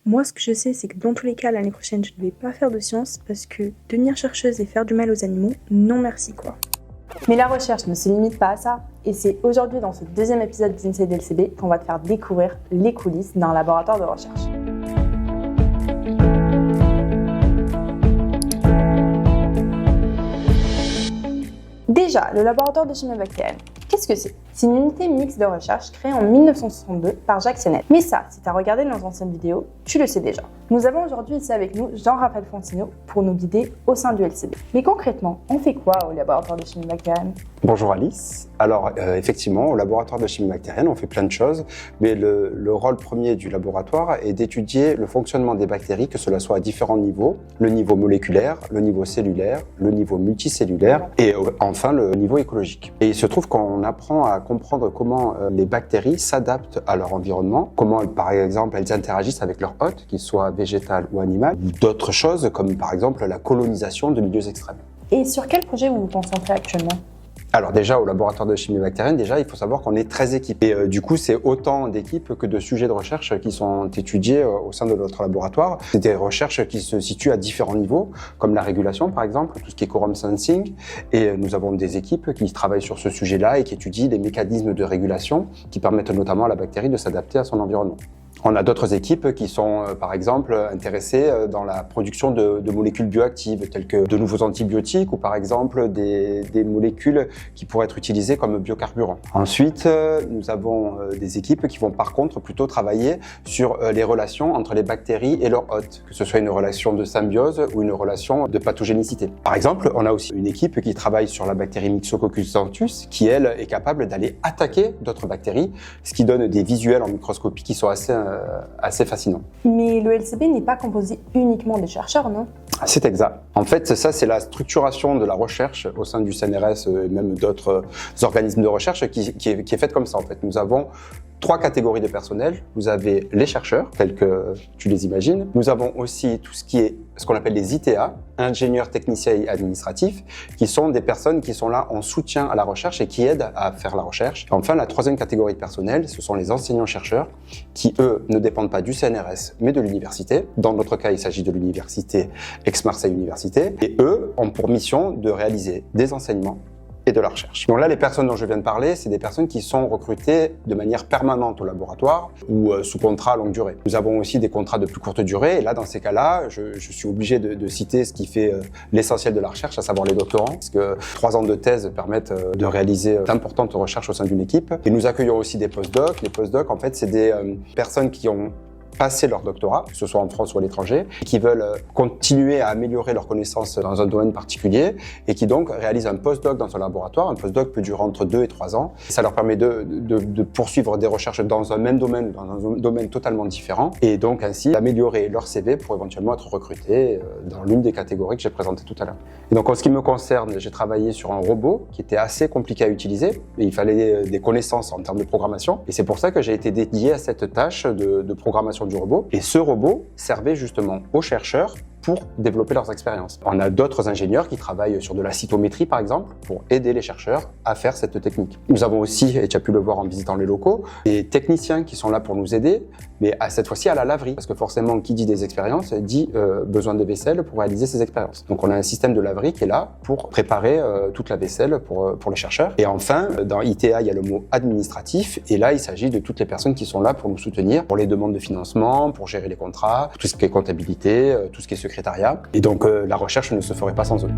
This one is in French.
Moi, ce que je sais, c'est que dans tous les cas, l'année prochaine, je ne vais pas faire de sciences parce que devenir chercheuse et faire du mal aux animaux, non merci quoi. Mais la recherche ne se limite pas à ça. Et c'est aujourd'hui, dans ce deuxième épisode d'Inside LCB, qu'on va te faire découvrir les coulisses d'un laboratoire de recherche. Déjà, le laboratoire de chimie bactérienne. Qu'est-ce que c'est ? C'est une unité mixte de recherche créée en 1962 par Jacques Sénel. Mais ça, si tu as regardé nos anciennes vidéos, tu le sais déjà. Nous avons aujourd'hui ici avec nous Jean-Raphaël Fontino pour nous guider au sein du LCB. Mais concrètement, on fait quoi au laboratoire de chimie bactérienne ? Bonjour Alice. Alors effectivement, au laboratoire de chimie bactérienne, on fait plein de choses, mais le rôle premier du laboratoire est d'étudier le fonctionnement des bactéries, que cela soit à différents niveaux, le niveau moléculaire, le niveau cellulaire, le niveau multicellulaire et enfin le niveau écologique. Et il se trouve qu'on apprend à comprendre comment les bactéries s'adaptent à leur environnement, comment par exemple elles interagissent avec leur hôte, qu'il soit végétal ou animal, ou d'autres choses comme par exemple la colonisation de milieux extrêmes. Et sur quel projet vous vous concentrez actuellement ? Alors déjà, au laboratoire de chimie bactérienne, il faut savoir qu'on est très équipé. Et du coup, c'est autant d'équipes que de sujets de recherche qui sont étudiés au sein de notre laboratoire. C'est des recherches qui se situent à différents niveaux, comme la régulation par exemple, tout ce qui est quorum sensing. Et nous avons des équipes qui travaillent sur ce sujet-là et qui étudient les mécanismes de régulation qui permettent notamment à la bactérie de s'adapter à son environnement. On a d'autres équipes qui sont, par exemple, intéressées dans la production de molécules bioactives, telles que de nouveaux antibiotiques ou, par exemple, des molécules qui pourraient être utilisées comme biocarburants. Ensuite, nous avons des équipes qui vont, par contre, plutôt travailler sur les relations entre les bactéries et leur hôte, que ce soit une relation de symbiose ou une relation de pathogénicité. Par exemple, on a aussi une équipe qui travaille sur la bactérie Myxococcus centus, qui, elle, est capable d'aller attaquer d'autres bactéries, ce qui donne des visuels en microscopie qui sont assez fascinant. Mais le LCB n'est pas composé uniquement de chercheurs, non ? C'est exact. En fait, ça, c'est la structuration de la recherche au sein du CNRS et même d'autres organismes de recherche qui est faite comme ça. En fait, nous avons 3 catégories de personnel. Vous avez les chercheurs, tels que tu les imagines. Nous avons aussi tout ce qui est ce qu'on appelle les ITA, ingénieurs, techniciens et administratifs, qui sont des personnes qui sont là en soutien à la recherche et qui aident à faire la recherche. Enfin, la 3e catégorie de personnel, ce sont les enseignants-chercheurs qui, eux, ne dépendent pas du CNRS, mais de l'université. Dans notre cas, il s'agit de l'université Aix-Marseille Université. Et eux ont pour mission de réaliser des enseignements et de la recherche. Donc là, les personnes dont je viens de parler, c'est des personnes qui sont recrutées de manière permanente au laboratoire ou sous contrat à longue durée. Nous avons aussi des contrats de plus courte durée et là, dans ces cas-là, je suis obligé de citer ce qui fait l'essentiel de la recherche, à savoir les doctorants, parce que 3 ans de thèse permettent de réaliser d'importantes recherches au sein d'une équipe. Et nous accueillons aussi des postdocs. Les postdocs, en fait, c'est des personnes qui ont passer leur doctorat, que ce soit en France ou à l'étranger, qui veulent continuer à améliorer leurs connaissances dans un domaine particulier et qui donc réalisent un postdoc dans un laboratoire. Un postdoc peut durer entre 2 et 3 ans. Ça leur permet de poursuivre des recherches dans un même domaine, dans un domaine totalement différent et donc ainsi d'améliorer leur CV pour éventuellement être recrutés dans l'une des catégories que j'ai présentées tout à l'heure. Et donc en ce qui me concerne, j'ai travaillé sur un robot qui était assez compliqué à utiliser et il fallait des connaissances en termes de programmation et c'est pour ça que j'ai été dédié à cette tâche de programmation du robot. Et ce robot servait justement aux chercheurs pour développer leurs expériences. On a d'autres ingénieurs qui travaillent sur de la cytométrie, par exemple, pour aider les chercheurs à faire cette technique. Nous avons aussi, et tu as pu le voir en visitant les locaux, des techniciens qui sont là pour nous aider, mais cette fois-ci à la laverie, parce que forcément, qui dit des expériences, dit besoin de vaisselle pour réaliser ces expériences. Donc on a un système de laverie qui est là pour préparer toute la vaisselle pour les chercheurs. Et enfin, dans ITA, il y a le mot administratif, et là, il s'agit de toutes les personnes qui sont là pour nous soutenir, pour les demandes de financement, pour gérer les contrats, tout ce qui est comptabilité, tout ce qui est secrétariat. Et donc la recherche ne se ferait pas sans eux.